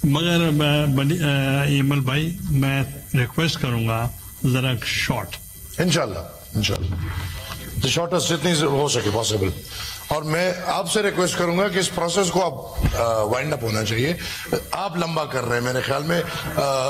مگر ایمل بھائی میں ریکویسٹ کروں گا ذرا شارٹ. انشاءاللہ the shortest جتنی ہو سکے پاسبل. اور میں آپ سے ریکویسٹ کروں گا کہ اس پروسیس کو آپ وائنڈ اپ ہونا چاہیے. آپ لمبا کر رہے ہیں میرے خیال میں,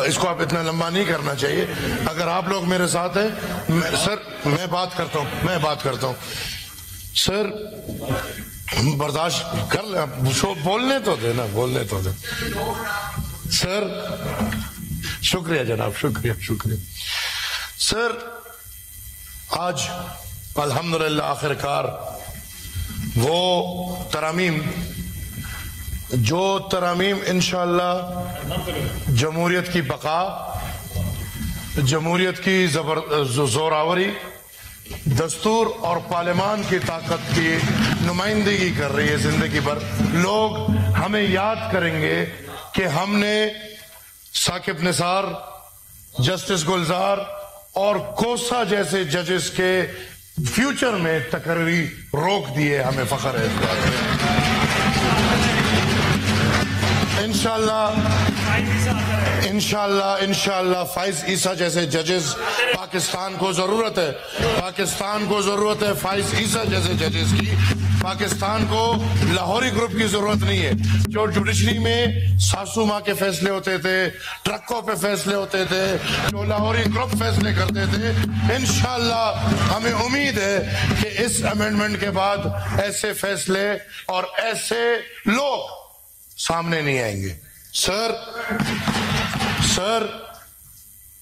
اس کو آپ اتنا لمبا نہیں کرنا چاہیے. اگر آپ لوگ میرے ساتھ ہیں سر, میں بات کرتا ہوں سر, برداشت کر لیں, بولنے تو دیں سر. شکریہ جناب, شکریہ سر. آج الحمدللہ آخر کار وہ ترامیم انشاءاللہ جمہوریت کی بقا, جمہوریت کی زوراوری, دستور اور پارلیمان کی طاقت کی نمائندگی کر رہی ہے زندگی بھر. لوگ ہمیں یاد کریں گے کہ ہم نے ثاقب نثار, جسٹس گلزار اور کوسا جیسے ججز کے فیوچر میں تقرری روک دیے. ہمیں فخر ہے اس بات میں. انشاءاللہ فائز عیسیٰ جیسے ججز پاکستان کو ضرورت ہے. فائز عیسیٰ جیسے ججز کی پاکستان کو لاہوری گروپ کی ضرورت نہیں ہے. جو جوڈیشری میں ساسو ماں کے فیصلے ہوتے تھے, ٹرکوں پہ فیصلے ہوتے تھے, جو لاہوری گروپ فیصلے کرتے تھے, انشاءاللہ ہمیں امید ہے کہ اس امینڈمنٹ کے بعد ایسے فیصلے اور ایسے لوگ سامنے نہیں آئیں گے. سر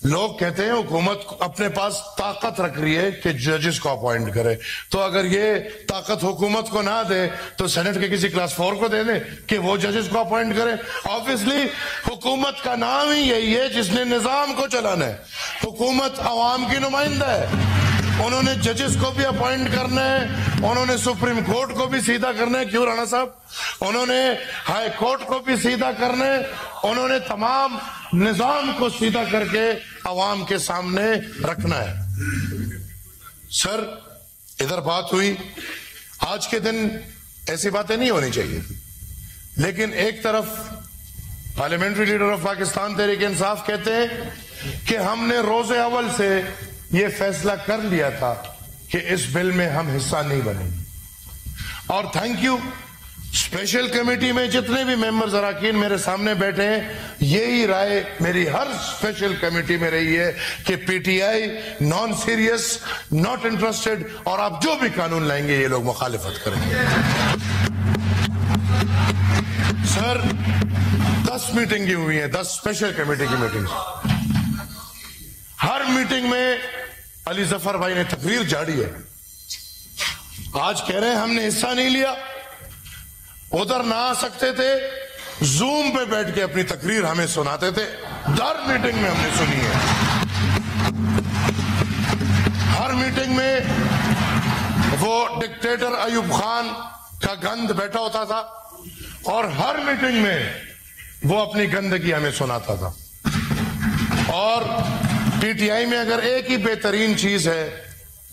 لوگ کہتے ہیں حکومت اپنے پاس طاقت رکھ رہی ہے کہ ججز کو اپوائنٹ کرے, تو اگر یہ طاقت حکومت کو نہ دے تو سینٹ کے کسی کلاس 4 کو دے دیں کہ وہ ججز کو اپوائنٹ کرے. آبویسلی حکومت کا نام ہی یہی ہے جس نے نظام کو چلانا ہے. حکومت عوام کی نمائندہ ہے. انہوں نے ججز کو بھی اپوائنٹ کرنا ہے, انہوں نے سپریم کورٹ کو بھی سیدھا کرنا ہے, کیوں رانا صاحب, انہوں نے ہائی کورٹ کو بھی سیدھا کرنا ہے, انہوں نے تمام نظام کو سیدھا کر کے عوام کے سامنے رکھنا ہے. سر ادھر بات ہوئی, آج کے دن ایسی باتیں نہیں ہونی چاہیے, لیکن ایک طرف parliamentary leader of Pakistan Tehreek Insaf کہتے ہیں کہ ہم نے روز اول سے یہ فیصلہ کر لیا تھا کہ اس بل میں ہم حصہ نہیں بنیں گے. اور تھینک یو, اسپیشل کمیٹی میں جتنے بھی ممبرز اراکین میرے سامنے بیٹھے ہیں, یہی رائے میری ہر اسپیشل کمیٹی میں رہی ہے کہ P T I non serious, not interested, اور آپ جو بھی قانون لائیں گے یہ لوگ مخالفت کریں گے. سر 10 میٹنگیں ہوئی ہیں, 10 اسپیشل کمیٹی کی میٹنگ. ہر میٹنگ میں علی ظفر بھائی نے تقریر جاری ہے. آج کہہ رہے ہیں ہم نے حصہ نہیں لیا, ادھر نہ آ سکتے تھے, زوم پہ بیٹھ کے اپنی تقریر ہمیں سناتے تھے. ہر میٹنگ میں ہم نے سنی ہے. ہر میٹنگ میں وہ ڈکٹیٹر ایوب خان کا گند بیٹھا ہوتا تھا, اور ہر میٹنگ میں وہ اپنی گندگی ہمیں سناتا تھا. اور پی ٹی آئی میں اگر ایک ہی بہترین چیز ہے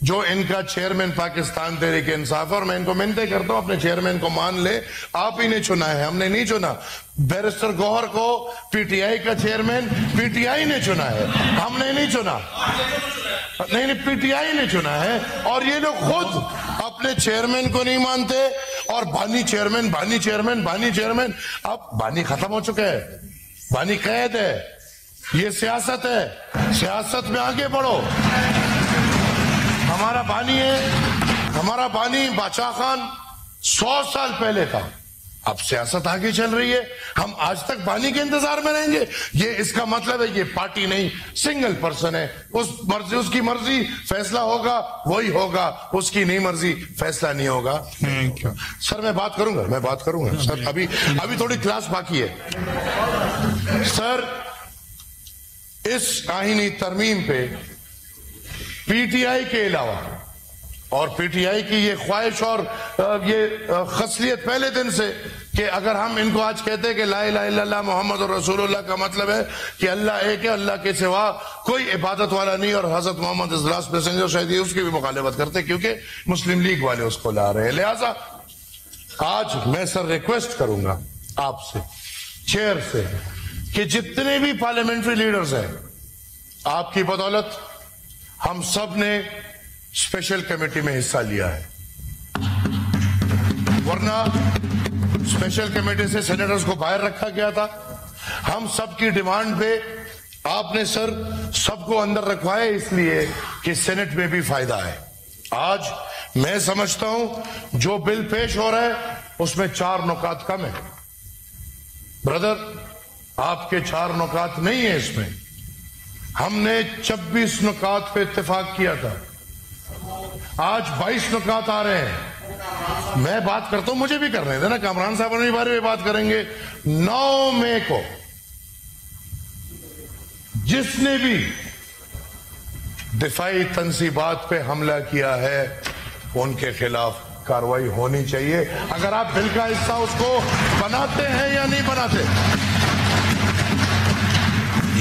جو ان کا چیئرمین پاکستان تحریک انصاف, اور میں ان کو منتیں کرتا ہوں اپنے چیئرمین کو مان لے, آپ ہی نے چنا ہے, ہم نے نہیں چنا. بیرسٹر گوہر کو پی ٹی آئی کا چیئرمین پی ٹی آئی نے چنا ہے, ہم نے نہیں چنا. نہیں, پی ٹی آئی نے چنا ہے. اور یہ لوگ خود اپنے چیئرمین کو نہیں مانتے, اور بانی چیئرمین. اب بانی ختم ہو چکے ہیں, بانی قید ہے. یہ سیاست ہے, سیاست میں آگے بڑھو. ہمارا بانی بادشاہ خان 100 سال پہلے تھا, اب سیاست آگے چل رہی ہے, ہم آج تک بانی کے انتظار میں رہیں گے. یہ اس کا مطلب ہے یہ پارٹی نہیں, سنگل پرسن ہے. اس کی مرضی فیصلہ ہوگا وہی ہوگا, اس کی نہیں مرضی فیصلہ نہیں ہوگا. سر میں بات کروں گا سر, ابھی تھوڑی کلاس باقی ہے. سر اس آئینی ترمیم پہ پی ٹی آئی کے علاوہ, اور پی ٹی آئی کی یہ خواہش اور یہ خصلیت پہلے دن سے کہ اگر ہم ان کو آج کہتے ہیں کہ لا الہ الا اللہ محمد رسول اللہ کا مطلب ہے کہ اللہ ایک ہے, اللہ کے سوا کوئی عبادت والا نہیں, اور حضرت محمد از لاسٹ میسنجر, شاید اس کی بھی مخالفت کرتے کیونکہ مسلم لیگ والے اس کو لا رہے ہیں. لہٰذا آج میں سر ریکویسٹ کروں گا آپ سے, چیئر سے, کہ جتنے بھی پارلیمنٹری لیڈرز ہیں آپ کی بدولت ہم سب نے اسپیشل کمیٹی میں حصہ لیا ہے، ورنہ اسپیشل کمیٹی سے سینیٹرز کو باہر رکھا گیا تھا. ہم سب کی ڈیمانڈ پہ آپ نے سر سب کو اندر رکھوایا اس لیے کہ سینٹ میں بھی فائدہ ہے. آج میں سمجھتا ہوں جو بل پیش ہو رہا ہے اس میں 4 نکات کم ہے. بردر آپ کے 4 نکات نہیں ہیں، اس میں ہم نے 26 نکات پہ اتفاق کیا تھا، آج 22 نکات آ رہے ہیں. میں بات کرتا ہوں، مجھے بھی کر رہے تھے نا، کامران صاحب اپنے بارے میں بات کریں گے. 9 مئی کو جس نے بھی دفاعی تنصیبات پہ حملہ کیا ہے ان کے خلاف کارروائی ہونی چاہیے. اگر آپ بل کا حصہ اس کو بناتے ہیں یا نہیں بناتے،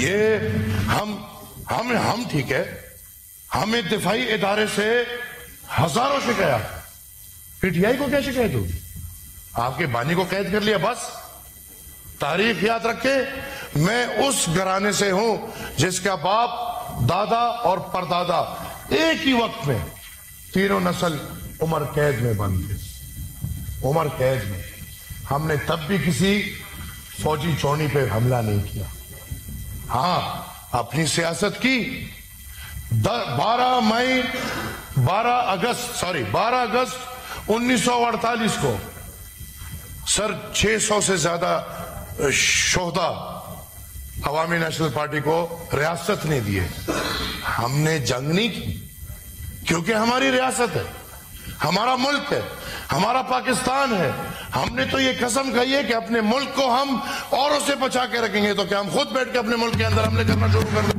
یہ ہم ٹھیک ہے، ہمیں دفاعی ادارے سے ہزاروں شکایات، پی ٹی آئی کو کیا شکایت ہوگی؟ آپ کے بانی کو قید کر لیا بس. تاریخ یاد رکھے، میں اس گھرانے سے ہوں جس کا باپ، دادا اور پردادا ایک ہی وقت میں تینوں نسل عمر قید میں بند تھے. عمر قید میں ہم نے تب بھی کسی فوجی چونی پہ حملہ نہیں کیا. ہاں اپنی سیاست کی. 12 اگست 1948 کو سر 600 سے زیادہ شہداء عوامی نیشنل پارٹی کو ریاست نہیں دیے. ہم نے جنگ نہیں کی کیونکہ ہماری ریاست ہے، ہمارا ملک ہے، ہمارا پاکستان ہے. ہم نے تو یہ قسم کھائی ہے کہ اپنے ملک کو ہم اوروں سے بچا کے رکھیں گے. تو کیا ہم خود بیٹھ کے اپنے ملک کے اندر حملے کرنا شروع کر دیں؟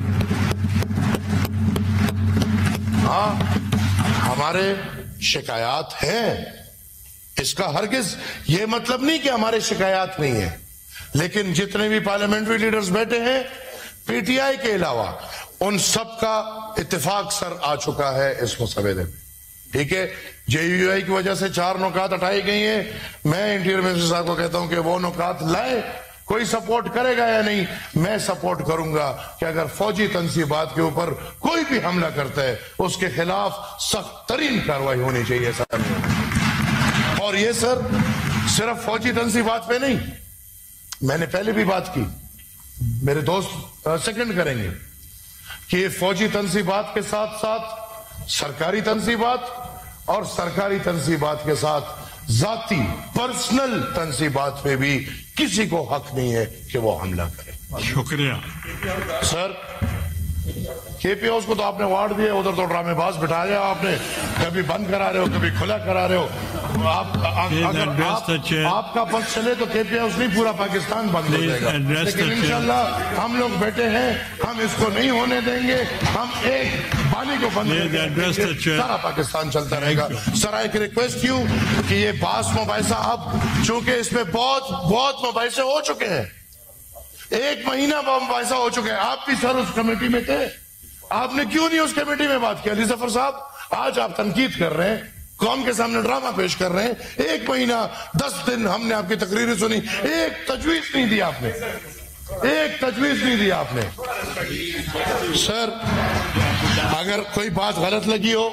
ہاں ہمارے شکایات ہیں، اس کا ہرگز یہ مطلب نہیں کہ ہمارے شکایات نہیں ہیں. لیکن جتنے بھی پارلیمنٹری لیڈرز بیٹھے ہیں پی ٹی آئی کے علاوہ، ان سب کا اتفاق سر آ چکا ہے اس مسودے میں. ٹھیک ہے، جے یو آئی کی وجہ سے 4 نکات ہٹائی گئی ہیں. میں انٹیریئر منسٹر صاحب کو کہتا ہوں کہ وہ نکات لائے. کوئی سپورٹ کرے گا یا نہیں، میں سپورٹ کروں گا کہ اگر فوجی تنصیبات کے اوپر کوئی بھی حملہ کرتا ہے اس کے خلاف سخت ترین کارروائی ہونی چاہیے سر. اور یہ سر صرف فوجی تنصیبات پہ نہیں، میں نے پہلے بھی بات کی، میرے دوست سیکنڈ کریں گے کہ یہ فوجی تنصیبات کے ساتھ ساتھ سرکاری تنصیبات اور سرکاری تنصیبات کے ساتھ ذاتی پرسنل تنصیبات پہ بھی کسی کو حق نہیں ہے کہ وہ حملہ کرے. شکریہ سر. کے پی اوز کو تو آپ نے وارڈ دیا، ادھر تو ڈرامے باز بٹھایا آپ نے، کبھی بند کرا رہے ہو کبھی کھلا کرا رہے ہو. اگر آپ کا پکش چلے تو کے پی اوز نہیں پورا پاکستان بند ہو جائے گا. لیکن انشاءاللہ ہم لوگ بیٹھے ہیں، ہم اس کو nicht ہونے دیں گے. ہم ایک بانی کو بند کر دیں گے، سارا پاکستان چلتا رہے گا. سر ایک ریکویسٹ کیوں کہ یہ باس مباحثہ اب چونکہ اس میں بہت مباحثے ہو چکے ہیں، 1 مہینہ مباحثہ ہو چکے ہیں. آپ بھی سر اس کمیٹی میں تھے، آپ نے کیوں نہیں اس کمیٹی میں بات کیا؟ علی ظفر صاحب آج آپ تنقید کر رہے ہیں، قوم کے سامنے ڈرامہ پیش کر رہے ہیں. 1 مہینہ 10 دن ہم نے آپ کی تقریریں سنی، ایک تجویز نہیں دی آپ نے، ایک تجویز نہیں دی آپ نے. سر اگر کوئی بات غلط لگی ہو،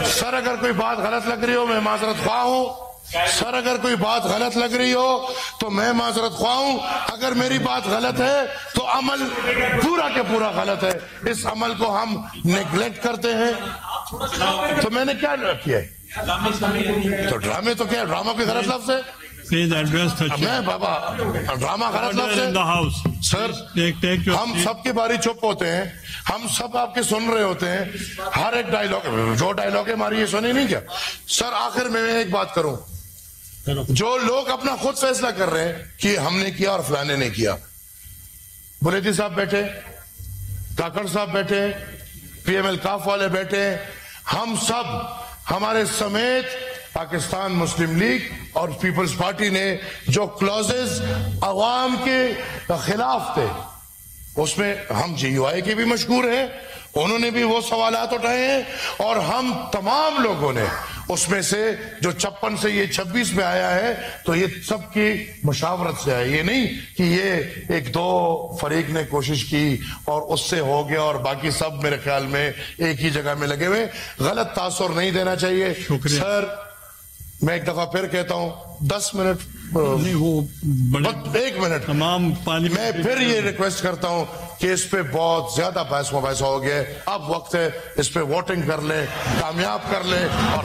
سر اگر کوئی بات غلط لگ رہی ہو میں معذرت خواہ ہوں. سر اگر کوئی بات غلط لگ رہی ہو تو میں معذرت خواہ ہوں. اگر میری بات غلط ہے تو عمل پورا کے پورا غلط ہے. اس عمل کو ہم نیگلیکٹ کرتے ہیں. تو میں نے کیا کیا ہے؟ تو ڈرامے تو کیا، ڈرامہ کوئی غلط لفظ ہے؟ میں بابا ڈرامہ غلط لفظ ہے؟ سر ہم سب کی باری چپ ہوتے ہیں، ہم سب آپ کے سن رہے ہوتے ہیں. ہر ایک ڈائلگ، جو ڈائلگ ہے ہماری یہ سنی نہیں کیا؟ سر آخر میں ایک بات کروں، جو لوگ اپنا خود فیصلہ کر رہے ہیں کہ ہم نے کیا اور فلانے نے کیا، بلیتی صاحب بیٹھے، کاکڑ صاحب بیٹھے، پی ایم ایل کاف والے بیٹھے، ہم سب ہمارے سمیت پاکستان مسلم لیگ اور پیپلز پارٹی نے جو کلوزز عوام کے خلاف تھے اس میں ہم جے یو آئی کے بھی مشکور ہیں، انہوں نے بھی وہ سوالات اٹھائے ہیں، اور ہم تمام لوگوں نے اس میں سے جو 56 سے یہ 26 میں آیا ہے تو یہ سب کی مشاورت سے ہے. یہ نہیں کہ یہ ایک دو فریق نے کوشش کی اور اس سے ہو گیا اور باقی سب میرے خیال میں ایک ہی جگہ میں لگے ہوئے. غلط تاثر نہیں دینا چاہیے. شکریہ سر میں ایک دفعہ پھر کہتا ہوں 10 منٹ نہیں، وہ ایک منٹ تمام پانی میں پھر یہ ریکویسٹ کرتا ہوں کہ اس پہ بہت زیادہ بحث مباحثہ ہو گیا. اب وقت ہے اس پہ ووٹنگ کر لیں، کامیاب کر لیں اور